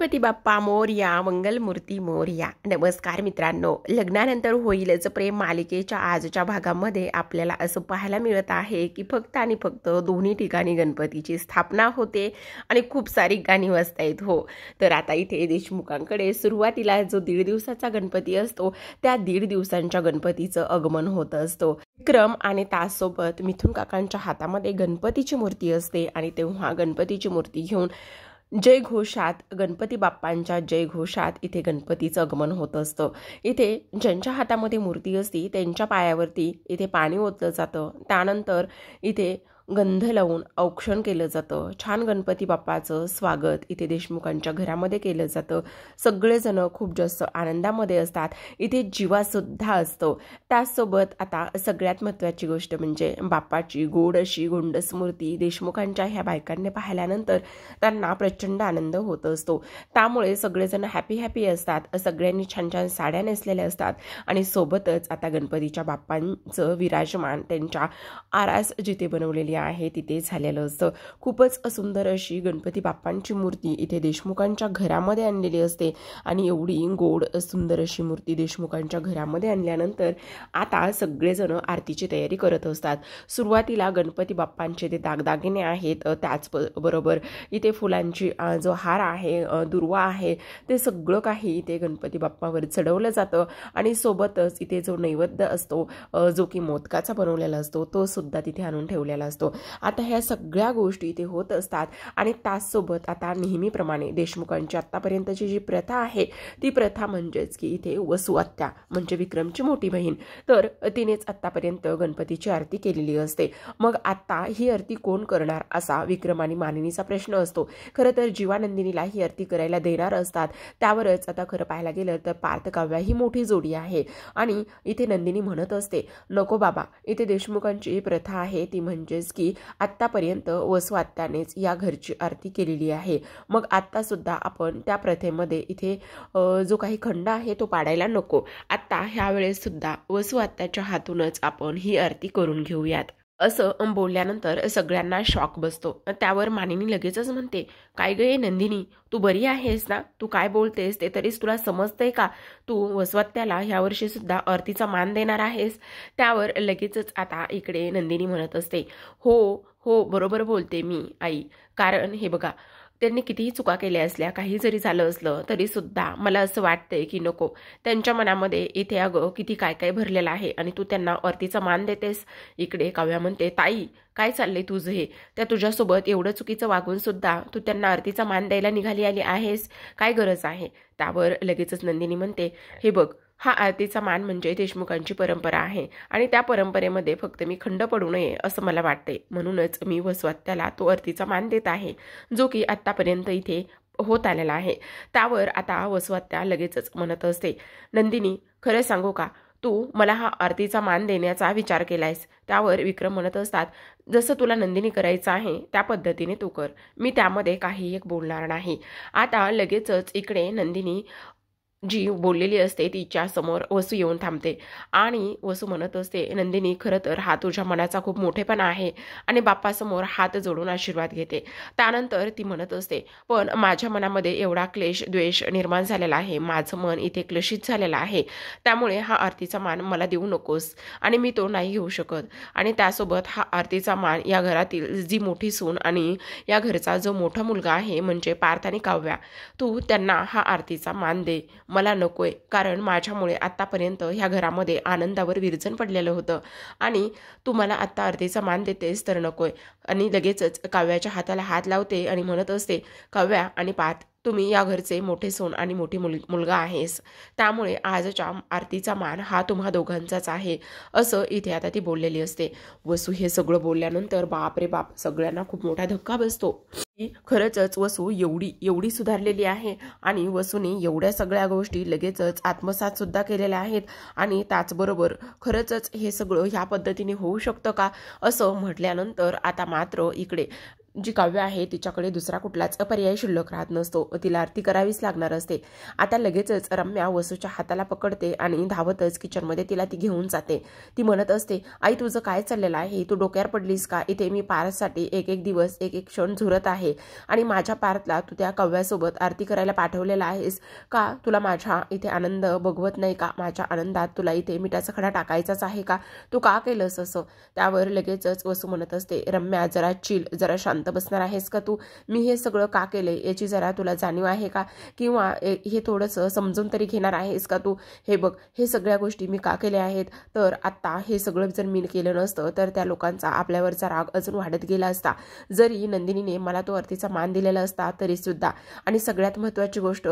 गणपती बाप्पा मोरया, मंगलमूर्ती मोरया. नमस्कार मित्रांनो, लग्नानंतर होईलच प्रेम मालिकेच्या आजच्या भागामध्ये आपल्याला असं पाहायला मिळत आहे की फक्त आणि फक्त दोन्ही ठिकाणी गणपतीची स्थापना होते आणि खूप सारी गाणी वाजतायत. हो, तर आता इथे देशमुखांकडे सुरुवातीला जो 1.5 दिवसाचा गणपती असतो त्या 1.5 दिवसांच्या गणपतीचं आगमन होत असतो. विक्रम आणि तासोबत मिथुन काकांच्या हातामध्ये गणपतीची मूर्ती असते आणि तेव्हा गणपतीची मूर्ती घेऊन जय घोषात, गणपती बाप्पांच्या जय घोषात इथे गणपतीचं आगमन होत असतं. इथे ज्यांच्या हातामध्ये मूर्ती असती त्यांच्या पायावरती इथे पाणी ओतलं जातं. त्यानंतर इथे गंध लावून औक्षण केलं जातं. छान गणपती बाप्पाचं स्वागत इथे देशमुखांच्या घरामध्ये केलं जातं. सगळेजण खूप जास्त आनंदामध्ये असतात. इथे जीवासुद्धा असतो. त्याचसोबत आता सगळ्यात महत्त्वाची गोष्ट म्हणजे बाप्पाची गोड अशी गोंडस मूर्ती देशमुखांच्या ह्या बायकांनी पाहिल्यानंतर त्यांना प्रचंड आनंद होत असतो. त्यामुळे सगळेजण हॅपी असतात. सगळ्यांनी छान छान साड्या नेसलेल्या असतात आणि सोबतच आता गणपतीच्या बाप्पांचं विराजमान त्यांच्या आरास जिथे बनवलेली आहे तिथे झालेलं असतं. खूपच सुंदर अशी गणपती बाप्पांची मूर्ती इथे देशमुखांच्या घरामध्ये आणलेली असते आणि एवढी गोड सुंदर अशी मूर्ती देशमुखांच्या घरामध्ये आणल्यानंतर आता सगळेजण आरतीची तयारी करत असतात. सुरुवातीला गणपती बाप्पांचे ते दागदागिने आहेत, त्याच बरोबर इथे फुलांची जो हार आहे, दुर्वा आहे, ते सगळं काही इथे गणपती बाप्पावर चढवलं जातं आणि सोबतच इथे जो नैवेद्य असतो जो की मोदकाचा बनवलेला असतो तो सुद्धा तिथे आणून ठेवलेला असतो. आता ह्या सगळ्या गोष्टी इथे होत असतात आणि त्याचसोबत आता नेहमीप्रमाणे देशमुखांची आतापर्यंतची जी प्रथा आहे ती प्रथा म्हणजेच की इथे वसू आत्या म्हणजे विक्रमची मोठी बहीण, तर तिनेच आतापर्यंत गणपतीची आरती केलेली असते. मग आता ही आरती कोण करणार असा विक्रम आणि मानिनीचा प्रश्न असतो. खरं तर जीवानंदिनीला ही आरती करायला देणार असतात. त्यावरच आता खरं पाहायला गेलं तर पार्थ काव्या ही मोठी जोडी आहे आणि इथे नंदिनी म्हणत असते नको बाबा, इथे देशमुखांची प्रथा आहे ती म्हणजेच की आत्तापर्यंत वसू आत्यानेच या घरची आरती केलेली आहे. मग आत्ता सुद्धा आपण त्या प्रथेमध्ये इथे जो काही खंड आहे तो पाडायला नको. आत्ता ह्या वेळेस सुद्धा वसू आत्याच्या हातूनच आपण ही आरती करून घेऊयात असं बोलल्यानंतर सगळ्यांना शॉक बसतो. त्यावर मानिनी लगेचच म्हणते काय गे नंदिनी, तू बरी आहेस ना? तू काय बोलतेस ते तरीच तुला समजतंय का? तू वसवात्याला ह्या वर्षी सुद्धा आरतीचा मान देणार आहेस? त्यावर लगेचच आता इकडे नंदिनी म्हणत असते हो हो बरोबर बोलते मी आई. कारण हे बघा, त्यांनी कितीही चुका केल्या असल्या, काही जरी झालं असलं तरी सुद्धा मला असं वाटतंय की नको, त्यांच्या मनामध्ये इथे अगं किती काय काय भरलेलं आहे आणि तू त्यांना आरतीचा मान देतेस. इकडे काव्या म्हणते ताई काय चाललंय तुझं हे? त्या तुझ्यासोबत एवढं चुकीचं वागून सुद्धा तू त्यांना आरतीचा मान द्यायला निघाली आली आहेस, काय गरज आहे? त्यावर लगेचच नंदिनी म्हणते हे बघ, हा आरतीचा मान म्हणजे देशमुखांची परंपरा आहे आणि त्या परंपरेमध्ये फक्त मी खंड पडू नये असं मला वाटते, म्हणूनच मी वसवात्याला तो आरतीचा मान देत आहे जो की आत्तापर्यंत इथे होत आलेला आहे. त्यावर आता वसवात्या लगेचच म्हणत असते नंदिनी खरं सांगू का, तू मला हा आरतीचा मान देण्याचा विचार केलायस? त्यावर विक्रम म्हणत असतात जसं तुला नंदिनी करायचं आहे त्या पद्धतीने तू कर, मी त्यामध्ये काही एक बोलणार नाही. आता लगेचच इकडे नंदिनी जी बोललेली असते तिच्या समोर वसू येऊन थांबते आणि वसू म्हणत असते नंदिनी खरं तर हा तुझ्या मनाचा खूप मोठेपणा आहे आणि बाप्पासमोर हात जोडून आशीर्वाद घेते. त्यानंतर ती म्हणत असते पण माझ्या मनामध्ये एवढा क्लेश द्वेष निर्माण झालेला आहे, माझं मन इथे क्लेशित झालेलं आहे, त्यामुळे हा आरतीचा मान मला देऊ नकोस आणि मी तो नाही घेऊ शकत. आणि त्यासोबत हा आरतीचा मान या घरातील जी मोठी सून आणि या घरचा जो मोठा मुलगा आहे म्हणजे पार्थ आणि काव्या, तू त्यांना हा आरतीचा मान दे, मला नकोय. कारण माझ्यामुळे आत्तापर्यंत ह्या घरामध्ये आनंदावर विरजन पडलेलं होतं आणि तू मला आत्ता आरतीचा मान देतेस तर नकोय. आणि लगेचच काव्याच्या हाताला हात लावते आणि म्हणत असते काव्या आणि पार्थ, तुम्ही या घरचे मोठे सोन आणि मोठी मुलगा आहेस, त्यामुळे आजच्या आरतीचा मान हा तुम्हा दोघांचाच आहे असं इथे आता ती बोललेली असते. वसू हे सगळं बोलल्यानंतर बाप रे बाप, सगळ्यांना खूप मोठा धक्का बसतो. खरंच वसू एवढी सुधारलेली आहे आणि वसूने एवढ्या सगळ्या गोष्टी लगेचच आत्मसात सुद्धा केलेल्या आहेत आणि त्याचबरोबर खरंच हे सगळं ह्या पद्धतीने होऊ शकतं का असं म्हटल्यानंतर आता मात्र इकडे जी काव्य आहे तिच्याकडे दुसरा कुठलाच पर्याय शिल्लक राहत नसतो, तिला आरती करावीच लागणार असते। आता लगेचच रम्या वसूच्या हाताला पकडते आणि धावतच किचनमध्ये तिला ती घेऊन जाते। ती म्हणत असते, आई तुझं काय चाललेलं आहे, तू डोक्यावर पडलीस का? इथे मी पार्थसाठी एक एक दिवस एक एक क्षण झुरत आहे आणि माझ्या पार्थला तू त्या काव्यासोबत आरती करायला पाठवलेला आहेस का? तुला माझ्या इथे आनंद बघवत नाही का? माझ्या आनंदात तुला इथे मिठाचा खडा टाकायचाच आहे का? तू का केलंस असं? त्यावर लगेचच वसू म्हणत असते, रम्या जरा चिल, जरा शांत बसणार आहेस का तू? मी हे सगळं का केलंय याची जरा तुला जाणीव आहे का? किंवा हे थोडंसं समजून तरी घेणार आहेस का तू? हे बघ, हे सगळ्या गोष्टी मी का केल्या आहेत, तर आता हे सगळं जर मी केलं नसतं तर त्या लोकांचा आपल्यावरचा राग अजून वाढत गेला असता। जरी नंदिनीने मला तो आरतीचा मान दिलेला असता तरी सुद्धा, आणि सगळ्यात महत्त्वाची गोष्ट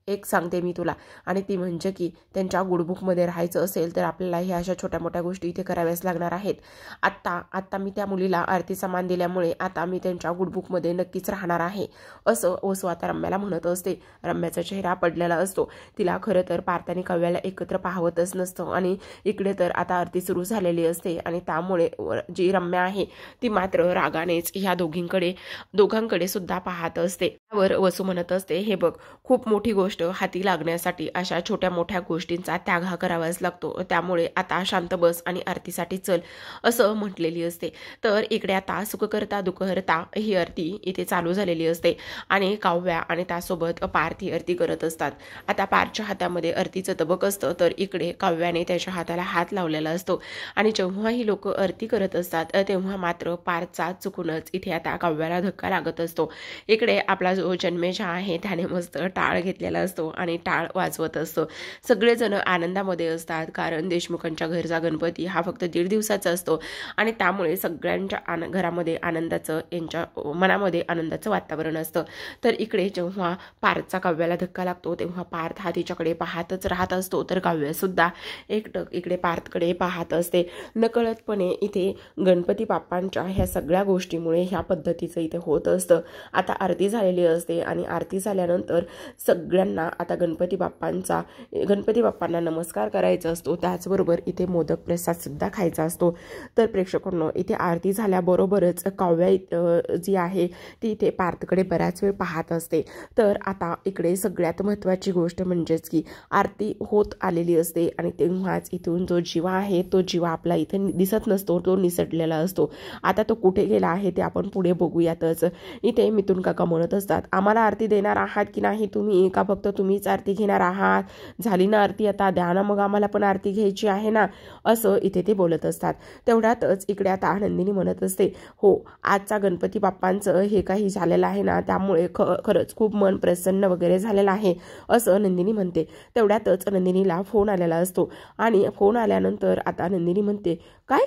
एक सांगते मी तुला, आणि ती म्हणजे की त्यांच्या गुडबुकमध्ये राहायचं असेल तर आपल्याला ह्या अशा छोट्या मोठ्या गोष्टी इथे कराव्याच लागणार आहेत। आत्ता मी त्या मुलीला आरतीचा मान दिल्यामुळे आता मी त्यांच्या गुडबुकमध्ये नक्कीच राहणार आहे, असं वसू आता रम्याला म्हणत असते। रम्याचा चेहरा पडलेला असतो, तिला खरं तर पार्थ आणि काव्याला एकत्र पाहवतच नसतं, आणि इकडे तर आता आरती सुरू झालेली असते आणि त्यामुळे जी रम्या आहे ती मात्र रागानेच ह्या दोघांकडे सुद्धा पाहत असते। त्यावर वसू म्हणत असते, हे बघ, खूप मोठी गोष्ट हाती लागण्यासाठी अशा छोट्या मोठ्या गोष्टींचा त्याग हा करावाच लागतो, त्यामुळे आता शांत बस आणि आरतीसाठी चल, असं म्हटलेली असते। तर इकडे आता सुख करता दुःख हरता ही आरती इथे चालू झालेली असते आणि काव्या आणि त्यासोबत पार्थ ही आरती करत असतात। आता पार्थच्या हातामध्ये आरतीचं तबक असतं, तर इकडे काव्याने त्याच्या हाताला हात लावलेला असतो, आणि जेव्हा ही लोक आरती करत असतात तेव्हा मात्र पार्थचा चुकूनच इथे आता काव्याला धक्का लागत असतो। इकडे आपला जो जन्मेजा आहे त्याने मस्त टाळ घेतलेला असतो आणि टाळ वाजवत असतो। सगळेजण आनंदामध्ये असतात, कारण देशमुखांच्या घरचा गणपती हा फक्त 1.5 दिवसाचा असतो आणि त्यामुळे सगळ्यांच्या घरामध्ये आनंदाचं, यांच्या मनामध्ये आनंदाचं वातावरण असतं। तर इकडे जेव्हा पार्थचा काव्याला धक्का लागतो तेव्हा पार्थ हा तिच्याकडे पाहतच राहत असतो, तर काव्य सुद्धा एकटक इकडे पार्थकडे पाहत असते। नकळतपणे इथे गणपती बाप्पांच्या ह्या सगळ्या गोष्टीमुळे ह्या पद्धतीचं इथे होत असतं। आता आरती झालेली असते आणि आरती झाल्यानंतर सगळ्यांना आता गणपती बाप्पांना नमस्कार करायचा असतो, त्याचबरोबर इथे मोदक प्रसाद सुद्धा खायचा असतो। तर प्रेक्षकांनो, इथे आरती झाल्याबरोबरच काव्या जी आहे ती इथे पार्थकडे बराच वेळ पाहत असते। तर आता इकडे सगळ्यात महत्त्वाची गोष्ट म्हणजेच की आरती होत आलेली असते आणि तेव्हाच इथून जो जीवा आहे तो जीवा आपला इथे दिसत नसतो, तो निसटलेला असतो। आता तो कुठे गेला आहे ते आपण पुढे बघूयातच। इथे मिथुन काका म्हणत असतात, आम्हाला आरती देणार आहात की नाही तुम्ही, का फक्त तुम्हीच आरती घेणार आहात? झाली ना आरती, आता द्या ना मग, आम्हाला पण आरती घ्यायची आहे ना, असं इथे ते बोलत असतात। तेवढ्यातच इकडे आता नंदिनी म्हणत असते, हो, आजचा गणपती बाप्पांचं हे काही झालेलं आहे ना, त्यामुळे खरंच खूप मन प्रसन्न वगैरे झालेलं आहे, असं नंदिनी म्हणते। तेवढ्यातच नंदिनीला फोन आलेला असतो आणि फोन आल्यानंतर आता नंदिनी म्हणते, काय?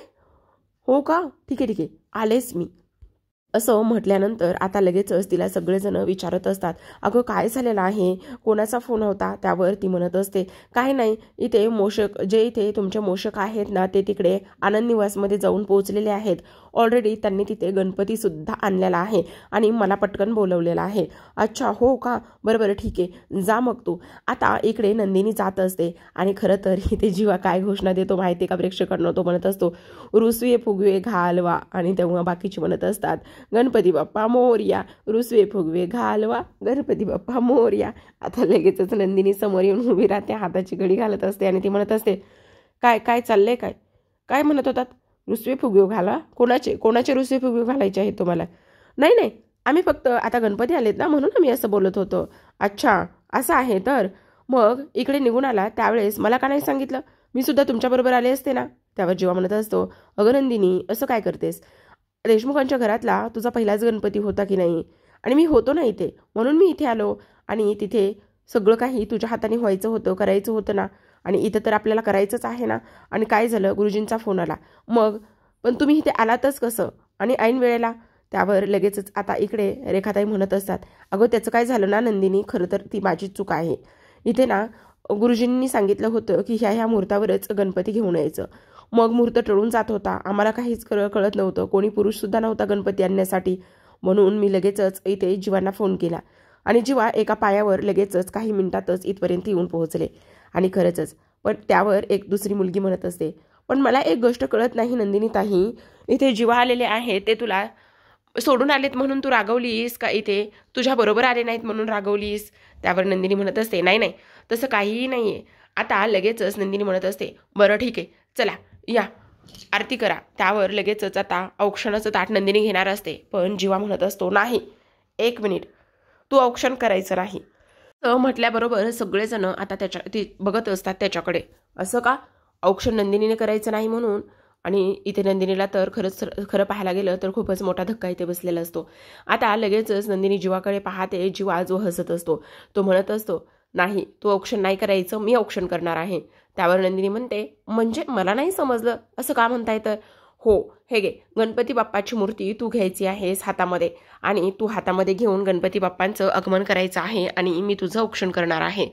हो का, ठीक आहे आलेच मी, असं म्हटल्यानंतर आता लगेचच तिला सगळेजण विचारत असतात, अगं काय झालेलं आहे, कोणाचा फोन होता? त्यावर ती म्हणत असते, काय नाही, इथे इथे तुमचे मोषक आहेत ना, ते तिकडे आनंद निवासमध्ये जाऊन पोहोचलेले आहेत। ऑलरेडी त्यांनी तिथे गणपती सुद्धा आणलेला आहे आणि मला पटकन बोलवलेला आहे। अच्छा, हो का, बरं ठीक आहे, जा मग तू। आता इकडे नंदिनी जात असते आणि खरं तर इथे जीवा काय घोषणा देतो माहिती का प्रेक्षकांना? तो म्हणत असतो, रुसवे फुगवे घालवा, आणि तेव्हा बाकीचे म्हणत असतात, गणपती बाप्पा मोरया, रुसवे फुगवे घालवा, गणपती बाप्पा मोरया। आता लगेचच नंदिनी समोर येऊन उभी राहते, हाताची घडी घालत असते आणि ती म्हणत असते, काय काय चाललंय, काय म्हणत होतात? रुसवे फुगवे घाला? कोणाचे रुसवे फुगवे घालायचे आहेत तुम्हाला? नाही, आम्ही फक्त आता गणपती आलेत ना म्हणून आम्ही असं बोलत होतो। अच्छा, असं आहे तर मग इकडे निघून आला त्यावेळेस मला का नाही सांगितलं? मी सुद्धा तुमच्याबरोबर आले असते ना। त्यावर जीवा म्हणत असतो, अगं नंदिनी, असं काय करतेस? देशमुखांच्या घरातला तुझा पहिलाच गणपती होता की नाही, आणि मी होतो ना इथे, म्हणून मी इथे आलो, आणि तिथे सगळं काही तुझ्या हाताने व्हायचं होतं, करायचं होतं ना, आणि इथं तर आपल्याला करायचंच आहे ना। आणि काय झालं, गुरुजींचा फोन आला, मग पण तुम्ही इथे आलातच कसं, आणि ऐन वेळेला? त्यावर लगेचच आता इकडे रेखाताई म्हणत असतात, अगं त्याचं काय झालं ना नंदिनी, खरं तर ती माझी चूक आहे। इथे ना गुरुजींनी सांगितलं होतं की ह्या मुहूर्तावरच गणपती घेऊन यायचं, मग मुहूर्त टळून जात होता, आम्हाला काहीच कळत नव्हतं, कोणी पुरुषसुद्धा नव्हता गणपती आणण्यासाठी, म्हणून मी लगेचच इथे जीवांना फोन केला आणि जीवा एका पायावर लगेचच काही मिनिटातच इथपर्यंत येऊन पोहोचले। आणि खरंच, पण त्यावर एक दुसरी मुलगी म्हणत असते, पण मला एक गोष्ट कळत नाही नंदिनी ताई, इथे जीवा आलेले आहे ते तुला सोडून आलेत म्हणून तू रागवलीस का इथे? तुझ्या बरोबर आले नाहीत म्हणून रागवलीस? त्यावर नंदिनी म्हणत असते, नाही नाही तसं काहीही नाही आहे. आता लगेचच नंदिनी म्हणत असते, बरं ठीक आहे चला या आरती करा. त्यावर लगेचच आता औक्षणाचं ताट नंदिनी घेणार असते, पण जीवा म्हणत असतो, नाही 1 मिनिट, तू औक्षण करायचं नाही. म्हटल्याबरोबर सगळेजण आता ती बघत असतात त्याच्याकडे. असं का? औक्षण नंदिनीने करायचं नाही म्हणून? आणि इथे नंदिनीला तर खरं पाहायला गेलं तर खूपच मोठा धक्का इथे बसलेला असतो. आता लगेचच नंदिनी जीवाकडे पाहते. जीवा जो हसत असतो तो म्हणत असतो, नाही तू औक्षण नाही करायचं, मी औक्षण करणार आहे. त्यावर नंदिनी म्हणते, म्हणजे मला नाही समजलं, असं का म्हणताय तर? हो हे घे, गणपती बाप्पाची मूर्ती तू घ्यायची आहेस हातामध्ये आणि तू हातामध्ये घेऊन गणपती बाप्पांचं आगमन करायचं आहे आणि मी तुझं औक्षण करणार आहे.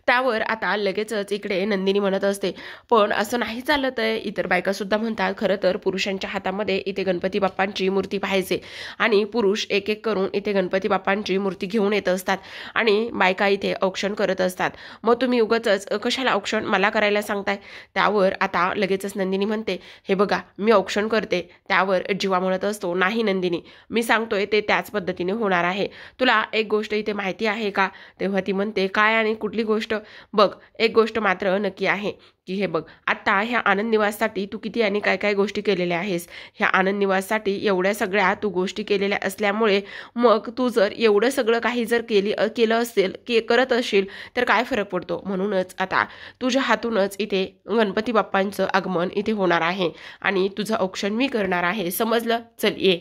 त्यावर आता लगेचच इकडे नंदिनी म्हणत असते, पण असं नाही चालत आहे. इतर बायकासुद्धा म्हणतात, खरं तर पुरुषांच्या हातामध्ये इथे गणपती बाप्पांची मूर्ती पाहिजे आणि पुरुष एक एक करून इथे गणपती बाप्पांची मूर्ती घेऊन येत असतात आणि बायका इथे औक्षण करत असतात. मग तुम्ही उगाचच कशाला औक्षण मला करायला सांगताय? त्यावर आता लगेचच नंदिनी म्हणते, हे बघा मी औक्षण करते. त्यावर जीवा म्हणत असतो, नाही नंदिनी, मी सांगतोय ते त्याच पद्धतीने होणार आहे. तुला एक गोष्ट इथे माहिती आहे का? तेव्हा ती म्हणते, काय आणि कुठली गोष्ट? बघ एक गोष्ट मात्र नक्की आहे की हे बघ, आता ह्या आनंद निवाससाठी तू किती आणि काय काय गोष्टी केलेल्या आहेस. ह्या आनंद निवाससाठी एवढ्या सगळ्या तू गोष्टी केलेल्या असल्यामुळे मग तू जर एवढं सगळं काही जर केलं असेल करत असशील तर काय फरक पडतो? म्हणूनच आता तुझ्या हातूनच इथे गणपती बाप्पांचं आगमन इथे होणार आहे आणि तुझं औक्षण मी करणार आहे. समजलं? चल ये.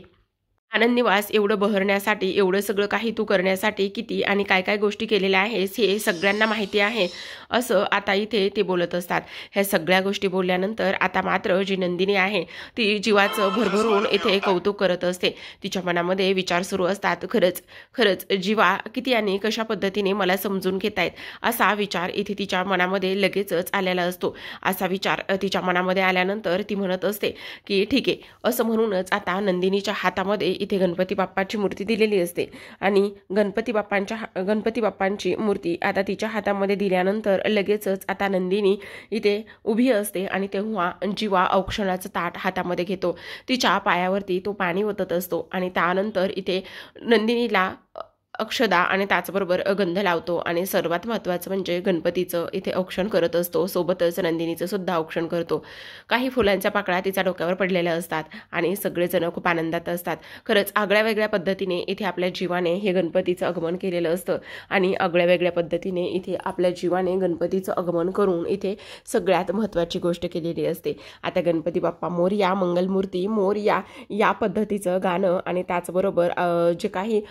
आनंद निवास एवढं बहरण्यासाठी, एवढं सगळं काही तू करण्यासाठी किती आणि काय काय गोष्टी केलेल्या आहेस हे सगळ्यांना माहिती आहे, असं आता इथे ते बोलत असतात. ह्या सगळ्या गोष्टी बोलल्यानंतर आता मात्र जी नंदिनी आहे ती जीवाचं भरभरून इथे कौतुक करत असते. तिच्या मनामध्ये विचार सुरू असतात, खरंच जीवा किती आणि कशा पद्धतीने मला समजून घेतायत, असा विचार इथे तिच्या मनामध्ये लगेचच आलेला असतो. असा विचार तिच्या मनामध्ये आल्यानंतर ती म्हणत असते की ठीक आहे, असं म्हणूनच आता नंदिनीच्या हातामध्ये इथे गणपती बाप्पाची मूर्ती दिलेली असते आणि गणपती बाप्पांची मूर्ती आता तिच्या हातामध्ये दिल्यानंतर लगेचच आता नंदिनी इथे उभी असते आणि तेव्हा जीवा औक्षणाचं ताट हातामध्ये घेतो. तिच्या पायावरती तो पाणी ओतत असतो आणि त्यानंतर इथे नंदिनीला अक्षदा आणि त्याचबरोबर गंध लावतो आणि सर्वात महत्त्वाचं म्हणजे गणपतीचं इथे औक्षण करत असतो. सोबतच नंदिनीचं सुद्धा औक्षण करतो. काही फुलांच्या पाकळ्या तिच्या डोक्यावर पडलेल्या असतात आणि सगळेजण खूप आनंदात असतात. खरंच आगळ्या वेगळ्या पद्धतीने इथे आपल्या जीवाने हे गणपतीचं आगमन केलेलं असतं आणि आगळ्या वेगळ्या पद्धतीने इथे आपल्या जीवाने गणपतीचं आगमन करून इथे सगळ्यात महत्त्वाची गोष्ट केलेली असते. आता गणपती बाप्पा मोरया, मंगलमूर्ती मोरया या पद्धतीचं गाणं आणि त्याचबरोबर जे काही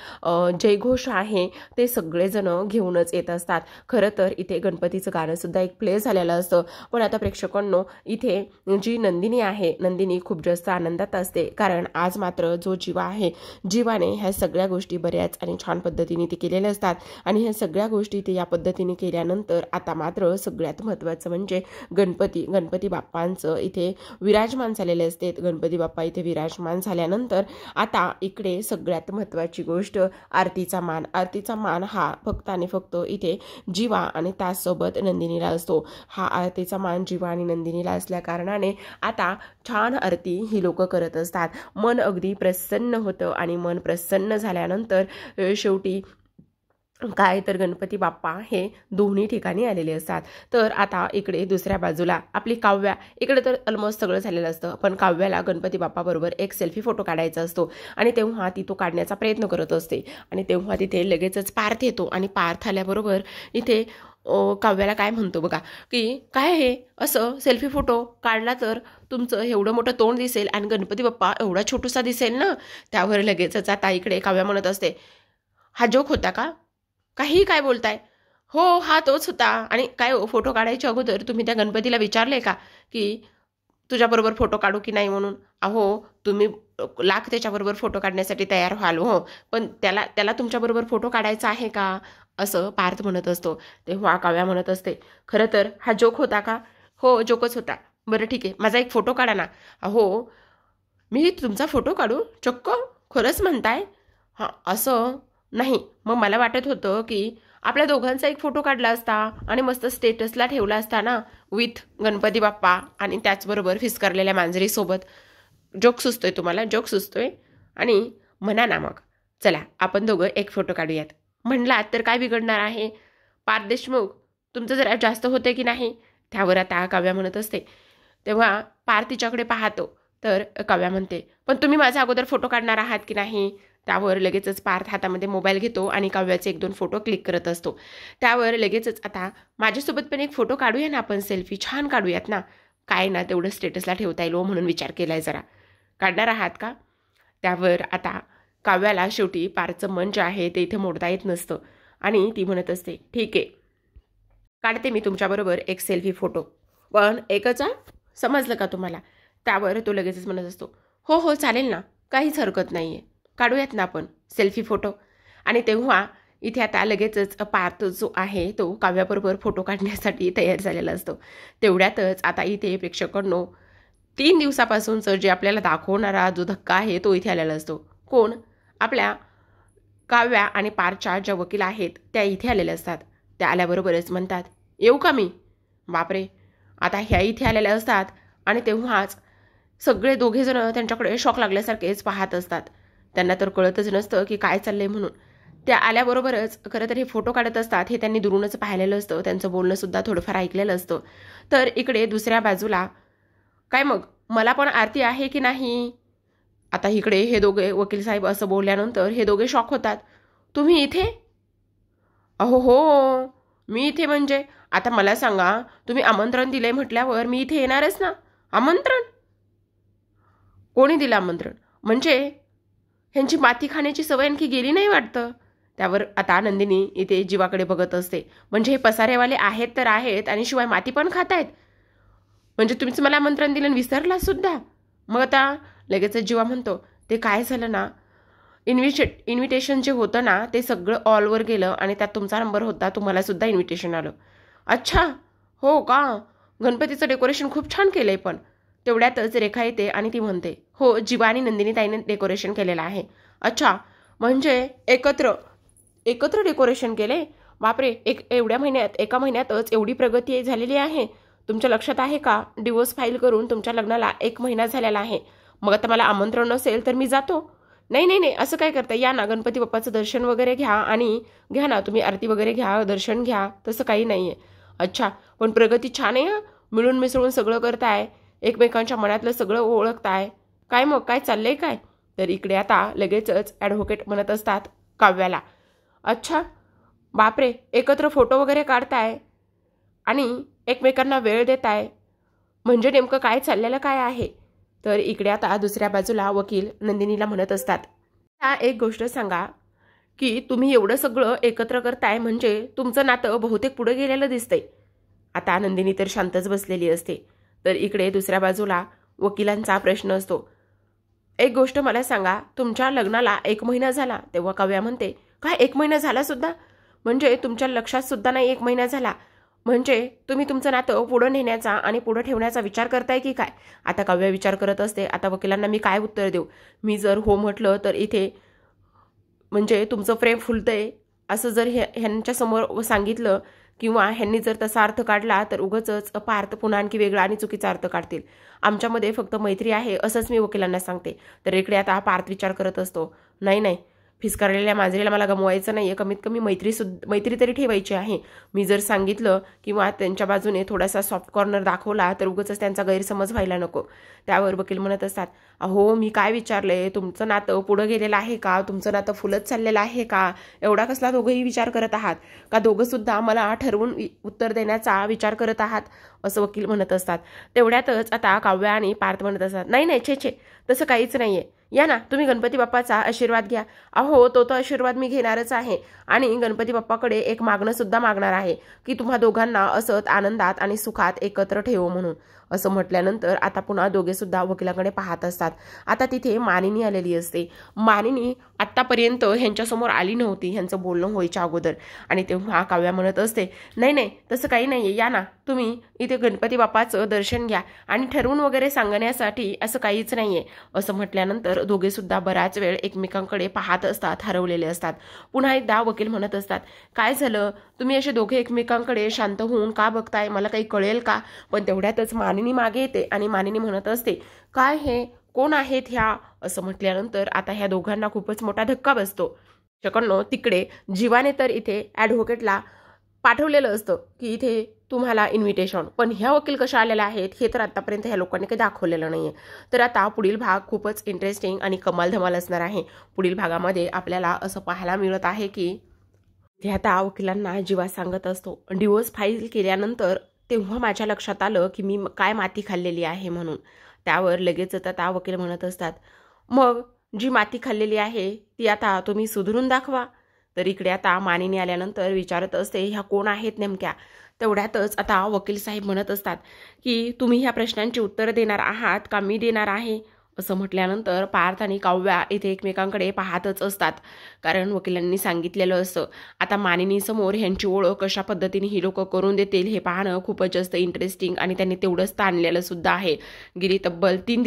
जयघोष आहे ते सगळेजण घेऊनच येत असतात. खरं तर इथे गणपतीचं गाणं सुद्धा एक प्ले झालेलं असतं. पण आता प्रेक्षकांनो, इथे जी नंदिनी आहे, नंदिनी खूप जास्त आनंदात असते, कारण आज मात्र जो जीवा आहे, जीवाने ह्या सगळ्या गोष्टी बऱ्याच आणि छान पद्धतीने ते केलेल्या असतात आणि ह्या सगळ्या गोष्टी ते या पद्धतीने केल्यानंतर आता मात्र सगळ्यात महत्त्वाचं म्हणजे गणपती बाप्पांचं इथे विराजमान झालेले असते. गणपती बाप्पा इथे विराजमान झाल्यानंतर आता इकडे सगळ्यात महत्त्वाची गोष्ट आरतीचा मान हा फक्त आणि फक्त इथे जीवा आणि त्यासोबत नंदिनीला असतो. हा आरतीचा मान जीवा आणि नंदिनीला असल्या कारणाने आता छान आरती ही लोक करत असतात. मन अगदी प्रसन्न होतं आणि मन प्रसन्न झाल्यानंतर शेवटी काय तर गणपती बाप्पा हे दोन्ही ठिकाणी आलेले असतात. तर आता इकडे दुसऱ्या बाजूला आपली काव्या, इकडे तर ऑलमोस्ट सगळं झालेलं असतं, पण काव्याला गणपती बाप्पाबरोबर एक सेल्फी फोटो काढायचा असतो आणि तेव्हा ती तो काढण्याचा प्रयत्न करत असते आणि तेव्हा तिथे लगेचच पार्थ येतो आणि पार्थ आल्याबरोबर इथे काव्याला काय म्हणतो बघा, की काय हे असं सेल्फी फोटो काढला तर तुमचं एवढं मोठं तोंड दिसेल आणि गणपती बाप्पा एवढा छोटूसा दिसेल ना. त्यावर लगेचच आता इकडे काव्या म्हणत असते, हा जोक होता का? काही काय बोलताय? हो हा तोच होता. आणि काय हो, फोटो काढायच्या अगोदर तुम्ही त्या गणपतीला विचारले का की तुझ्याबरोबर फोटो काढू की नाही म्हणून? अहो तुम्ही लाख त्याच्याबरोबर फोटो काढण्यासाठी तयार व्हाल हो, पण त्याला तुमच्याबरोबर फोटो काढायचा आहे का, असं पार्थ म्हणत असतो. तेव्हा काव्या म्हणत असते, खरं तर हा जोक होता का? हो जोकच होता. बरं ठीक आहे, माझा एक फोटो काढा ना. अहो मी तुमचा फोटो काढू? चक्क खरंच म्हणताय? हां असं नाही, मग मला वाटत होतं की आपल्या दोघांचा एक फोटो काढला असता आणि मस्त स्टेटसला ठेवला असता ना, विथ गणपती बाप्पा आणि त्याचबरोबर फिस्कारलेल्या मांजरीसोबत. जोक सुचतोय तुम्हाला? जोक सुचतोय? आणि म्हणा ना मग, चला आपण दोघं एक फोटो काढूयात. म्हणलात तर काय बिघडणार आहे? पार्थ देशमुख, तुमचं जरा जास्त होते की नाही? त्यावर आता काव्या म्हणत असते. तेव्हा पार्थ तिच्याकडे पाहतो, तर काव्या म्हणते, पण तुम्ही माझा अगोदर फोटो काढणार आहात की नाही? त्यावर लगेचच पार्थ हातामध्ये मोबाईल घेतो आणि काव्याचे 1-2 फोटो क्लिक करत असतो. त्यावर लगेचच, आता माझ्यासोबत पण एक फोटो काढूया ना आपण, सेल्फी छान काढूयात ना, काय ना तेवढं स्टेटसला ठेवता येईल म्हणून विचार केलाय जरा. काढणार आहात का? त्यावर आता काव्याला शेवटी पार्थचं मन जे आहे ते इथे मोडता येत नसतं आणि ती म्हणत असते, ठीक आहे, काढते मी तुमच्याबरोबर एक सेल्फी फोटो, पण एकच समजलं का तुम्हाला? त्यावर तो लगेचच म्हणत असतो, हो हो चालेल ना, काहीच हरकत नाही आहे, काढूयात ना आपण सेल्फी फोटो. आणि तेव्हा इथे आता लगेचच पार्थ जो आहे तो काव्याबरोबर फोटो काढण्यासाठी तयार झालेला असतो. तेवढ्यातच आता इथे प्रेक्षकांनो 3 दिवसापासूनचं जे आपल्याला दाखवणारा जो धक्का आहे तो इथे आलेला असतो. कोण? आपल्या काव्या आणि पार्थच्या ज्या वकील आहेत त्या इथे आलेल्या असतात. त्या आल्याबरोबरच म्हणतात, येऊ का मी? बापरे, आता ह्या इथे आलेल्या असतात आणि तेव्हाच सगळे दोघेजण त्यांच्याकडे शॉक लागल्यासारखेच पाहत असतात. त्यांना तर कळतच नसतं की काय चाललंय म्हणून. त्या आल्याबरोबरच खरं तर हे फोटो काढत असतात हे त्यांनी दुरूनच पाहिलेलं असतं, त्यांचं बोलणंसुद्धा थोडंफार ऐकलेलं असतं. तर इकडे दुसऱ्या बाजूला, काय मग मला पण आरती आहे की नाही? आता इकडे हे दोघे वकील साहेब असं बोलल्यानंतर हे दोघे शॉक होतात. तुम्ही इथे? अहो हो, मी इथे म्हणजे आता मला सांगा, तुम्ही आमंत्रण दिलंय म्हटल्यावर मी इथे येणारच ना. आमंत्रण? कोणी दिलं आमंत्रण? म्हणजे ह्यांची माती खाण्याची सवय आणखी गेली नाही वाटतं. त्यावर आता नंदिनी इथे जीवाकडे बघत असते. म्हणजे हे पसारेवाले आहेत तर आहेत आणि शिवाय माती पण खातायत. म्हणजे तुम्हीच मला आमंत्रण दिलं आणि विसरला सुद्धा. मग आता लगेचच जीवा म्हणतो, ते काय झालं ना, इन्व्हिटेशन जे होतं ना ते सगळं ऑलवर गेलं आणि त्यात तुमचा नंबर होता, तुम्हाला सुद्धा इन्व्हिटेशन आलं. अच्छा, हो का? गणपतीचं डेकोरेशन खूप छान केलंय पण. तेवढ्यातच रेखा येते आणि ती म्हणते, हो, जीवा आणि नंदिनी ताईने डेकोरेशन केलेलं आहे. अच्छा, म्हणजे एकत्र डेकोरेशन केले? बापरे, एका महिन्यातच एवढी प्रगती झालेली आहे. तुमच्या लक्षात आहे का, डिवोर्स फाईल करून तुमच्या लग्नाला 1 महिना झालेला आहे. मग आता मला आमंत्रण नसेल तर मी जातो? नाही नाही नाही, असं काय करता, या ना, गणपती बाप्पाचं दर्शन वगैरे घ्या आणि घ्या ना तुम्ही आरती वगैरे घ्या, दर्शन घ्या, तसं काही नाही आहे. अच्छा, पण प्रगती छान आहे. मिळून मिसळून सगळं करताय, एकमेकांच्या मनातलं सगळं ओळखताय. काय मग, काय चाललंय काय? तर इकडे आता लगेचच ॲडव्होकेट म्हणत असतात काव्याला, अच्छा, बापरे, एकत्र फोटो वगैरे काढताय आणि एकमेकांना वेळ देताय, म्हणजे नेमकं काय चाललेलं काय आहे? तर इकडे आता दुसऱ्या बाजूला वकील नंदिनीला म्हणत असतात, त्या एक गोष्ट सांगा की तुम्ही एवढं सगळं एकत्र करताय म्हणजे तुमचं नातं बहुतेक पुढे गेलेलं दिसतंय. आता नंदिनी तर शांतच बसलेली असते. तर इकडे दुसऱ्या बाजूला वकिलांचा प्रश्न असतो, एक गोष्ट मला सांगा, तुमच्या लग्नाला 1 महिना झाला. तेव्हा काव्या म्हणते, काय 1 महिना झाला सुद्धा? म्हणजे तुमच्या लक्षात सुद्धा नाही 1 महिना झाला? म्हणजे तुम्ही तुमचं नातं पुढं नेण्याचा आणि पुढं ठेवण्याचा विचार करताय की काय? आता काव्या विचार करत असते, आता वकिलांना मी काय उत्तर देऊ? मी जर हो म्हटलं तर इथे म्हणजे तुमचं प्रेम फुलतंय असं जर ह्यांच्यासमोर सांगितलं किंवा ह्यांनी जर तसा अर्थ काढला तर उगाचच पार्थ पुन्हा आणखी वेगळा आणि चुकीचा अर्थ काढतील. आमच्यामध्ये फक्त मैत्री आहे असंच मी वकिलांना सांगते. तर इकडे आता पार्थ विचार करत असतो, नाही नाही, फिसकारलेल्या मांजरीला मला गमवायचं नाही आहे, कमीत कमी मैत्री तरी ठेवायची आहे. मी जर सांगितलं किंवा त्यांच्या बाजूने थोडासा सॉफ्ट कॉर्नर दाखवला तर उगाचच त्यांचा गैरसमज व्हायला नको. त्यावर वकील म्हणत असतात, अहो मी काय विचारले, तुमचं नातं पुढं गेलेलं आहे का, तुमचं नातं फुलत चाललेलं आहे का, एवढा कसला दोघंही विचार करत आहात का, दोघंसुद्धा मला ठरवून उत्तर देण्याचा विचार करत आहात, असं वकील म्हणत असतात. तेवढ्यातच आता काव्या आणि पार्थ म्हणत असतात, नाही नाही, छे तसं काहीच नाही आहे, या ना तुम्ही गणपती बाप्पाचा आशीर्वाद घ्या. अहो तो तर आशीर्वाद मी घेणारच आहे आणि गणपती बाप्पाकडे एक मागणं सुद्धा मागणार आहे की तुम्हा दोघांना असंच आनंदात आणि सुखात एकत्र ठेवू म्हणून. असं म्हटल्यानंतर आता पुन्हा दोघे सुद्धा वकिलाकडे पाहत असतात. आता तिथे मानिनी आलेली असते. मानिनी आत्तापर्यंत ह्यांच्यासमोर आली नव्हती ह्यांचं बोलणं व्हायच्या अगोदर आणि तेव्हा काव्या म्हणत असते, नाही नाही, तसं काही नाही आहे, या ना तुम्ही इथे गणपती बाप्पाचं दर्शन घ्या आणि ठरवून वगैरे सांगण्यासाठी असं काहीच नाही आहे. असं म्हटल्यानंतर दोघे सुद्धा बराच वेळ एकमेकांकडे पाहत असतात, हरवलेले असतात. पुन्हा एकदा वकील म्हणत असतात, काय झालं, तुम्ही असे दोघे एकमेकांकडे शांत होऊन का बघताय, मला काही कळेल का? पण तेवढ्यातच मानिनी मागे येते आणि मानिनी म्हणत असते, काय हे कोण आहेत ह्या असं म्हटल्यानंतर आता ह्या दोघांना खूपच मोठा धक्का बसतो. शकनो तिकडे जीवाने तर इथे ॲडव्होकेटला पाठवलेलं असतं की इथे तुम्हाला इन्व्हिटेशन, पण ह्या वकील कशा आलेल्या आहेत हे तर आतापर्यंत ह्या लोकांनी काही दाखवलेलं नाहीये. तर आता पुढील भाग खूपच इंटरेस्टिंग आणि कमाल धमाल असणार आहे. पुढील भागामध्ये आपल्याला असं पाहायला मिळत आहे की ते आता वकिलांना जीवा सांगत असतो, डिवोर्स फाईल केल्यानंतर तेव्हा माझ्या लक्षात आलं की मी काय माती खाल्लेली आहे म्हणून. त्यावर लगेचच आता वकील म्हणत असतात, मग जी माती खाल्लेली आहे ती आता तुम्ही सुधरून दाखवा. तर इकडे आता मानिनी आल्यानंतर विचारत असते, ह्या कोण आहेत नेमक्या. तेवढ्यातच आता वकील साहेब म्हणत असतात की तुम्ही ह्या प्रश्नांची उत्तरं देणार आहात का मी देणार आहे. असं म्हटल्यानंतर पार्थ आणि काव्या इथे एकमेकांकडे पाहतच असतात, कारण वकिलांनी सांगितलेलं असतं. आता मानिनीसमोर ह्यांची ओळख कशा पद्धतीने ही लोक करून देतील हे पाहणं खूपच जास्त इंटरेस्टिंग आणि त्यांनी तेवढंच ताणलेलं सुद्धा आहे. गेली तब्बल 3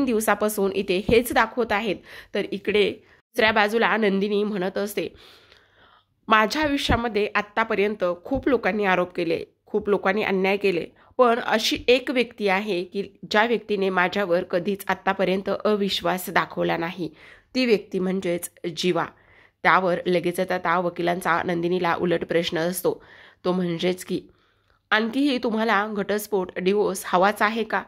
दिवसापासून इथे हेच दाखवत आहेत. तर इकडे दुसऱ्या बाजूला नंदिनी म्हणत असते, माझ्या आयुष्यामध्ये आत्तापर्यंत खूप लोकांनी आरोप केले, खूप लोकांनी अन्याय केले, पण अशी एक व्यक्ती आहे की ज्या व्यक्तीने माझ्यावर कधीच आत्तापर्यंत अविश्वास दाखवला नाही. ती व्यक्ती म्हणजेच जीवा. त्यावर लगेचच आता वकिलांचा नंदिनीला उलट प्रश्न असतो, तो म्हणजेच की आणखीही तुम्हाला घटस्फोट डिवोर्स हवाच आहे का.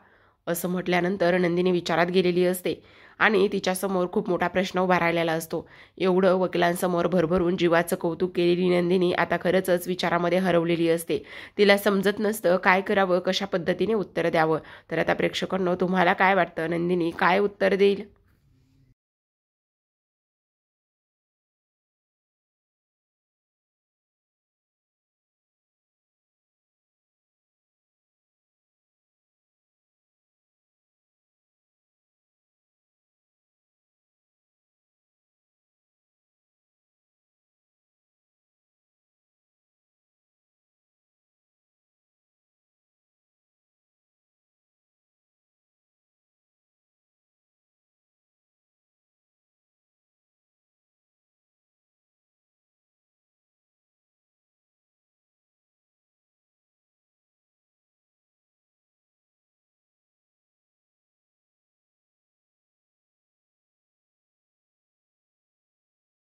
असं म्हटल्यानंतर नंदिनी विचारात गेलेली असते आणि तिच्यासमोर खूप मोठा प्रश्न उभा राहिलेला असतो. एवढं वकिलांसमोर भरभरून जीवाचं कौतुक केलेली नंदिनी आता खरंच विचारामध्ये हरवलेली असते. तिला समजत नसतं काय करावं, कशा पद्धतीने उत्तर द्यावं. तर आता प्रेक्षकांनो, तुम्हाला काय वाटतं, नंदिनी काय उत्तर देईल?